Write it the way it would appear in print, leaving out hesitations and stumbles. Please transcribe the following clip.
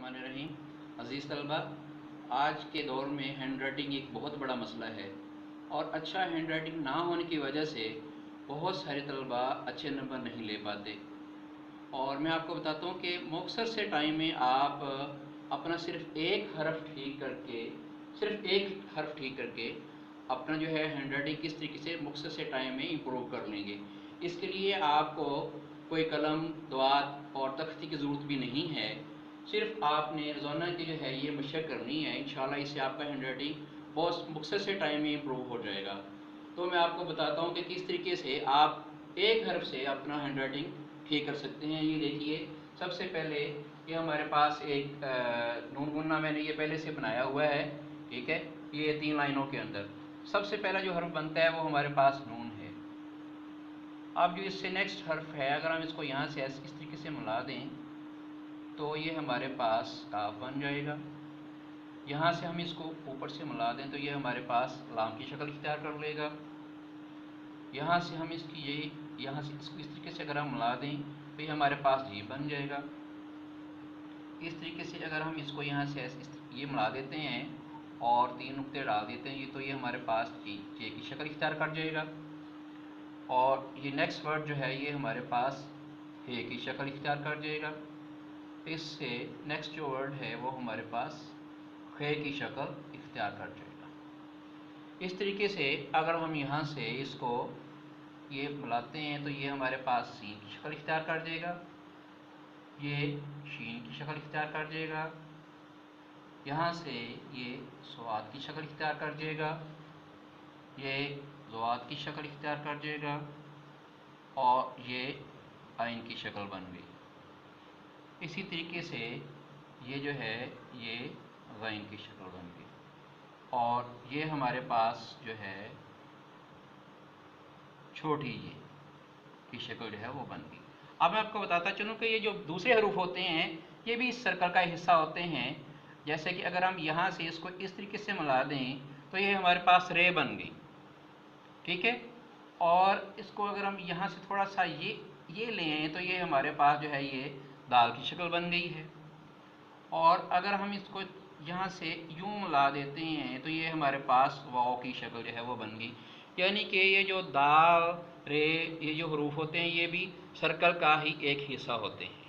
बिस्मिल्लाहिर्रहमानिर्रहीम। अज़ीज़ तलबा, आज के दौर में हैंड राइटिंग एक बहुत बड़ा मसला है और अच्छा हैंड राइटिंग ना होने की वजह से बहुत सारे तलबा अच्छे नंबर नहीं ले पाते। और मैं आपको बताता हूँ कि मुख्तसर से टाइम में आप अपना सिर्फ एक हर्फ ठीक करके अपना जो है हैंड राइटिंग किस तरीके से मुख्तसर से टाइम में इम्प्रूव कर लेंगे। इसके लिए आपको कोई कलम, दवात और तख्ती की ज़रूरत भी नहीं है। सिर्फ आपने रोज़ाना की जो है ये मशक करनी है। इंशाल्लाह इससे आपका हैंड राइटिंग बहुत मुख्तसर से टाइम में इम्प्रूव हो जाएगा। तो मैं आपको बताता हूँ कि किस तरीके से आप एक हर्फ से अपना हैंड राइटिंग ठीक कर सकते हैं। ये देखिए, सबसे पहले ये हमारे पास एक नून गुन्ना मैंने ये पहले से बनाया हुआ है, ठीक है। ये 3 लाइनों के अंदर सबसे पहला जो हर्फ बनता है वो हमारे पास नून है। अब जो इससे नेक्स्ट हर्फ है, अगर हम इसको यहाँ से इस तरीके से मिला दें तो ये हमारे पास काफ बन जाएगा। यहाँ से हम इसको ऊपर से मिला दें तो ये हमारे पास लाम की शक्ल इख्तियार कर लेगा। यहाँ से हम यहाँ से इसको इस तरीके से अगर हम मिला दें तो ये हमारे पास जी बन जाएगा। इस तरीके से अगर हम इसको यहाँ से ये मिला देते हैं और 3 नुक्ते डाल देते हैं तो ये हमारे पास जे की शक्ल इख्तियार कर जाएगा। और ये नेक्स्ट वर्ड जो है ये हमारे पास हे की शक्ल इख्तियार कर जाएगा। इससे नेक्स्ट जो वर्ड है वो हमारे पास खे की शक्ल इख्तियार कर जाएगा। इस तरीके से अगर हम यहाँ से इसको ये मिलाते हैं तो ये हमारे पास सीन की शक्ल इख्तियार कर देगा, ये शीन की शक्ल इख्तियार कर जाएगा, यहाँ से ये स्वाद की शक्ल इख्तियार कर जाएगा, ये ज़वाद की शक्ल इख्तियार कर जाएगा और ये आइन की शक्ल बन गई। इसी तरीके से ये जो है ये ग़ैन की शक्ल बन गई और ये हमारे पास जो है छोटी ये की शक्ल जो है वो बन गई। अब मैं आपको बताता चलूँ कि ये जो दूसरे हरूफ होते हैं ये भी इस सर्कल का हिस्सा होते हैं। जैसे कि अगर हम यहाँ से इसको इस तरीके से मिला दें तो ये हमारे पास रे बन गई, ठीक है। और इसको अगर हम यहाँ से थोड़ा सा ये लें तो ये हमारे पास जो है ये दाल की शक्ल बन गई है। और अगर हम इसको यहाँ से यूँ मिला देते हैं तो ये हमारे पास वाव की शक्ल जो है वो बन गई। यानी कि ये जो दाल, रे, ये जो हरूफ होते हैं ये भी सर्कल का ही एक हिस्सा होते हैं।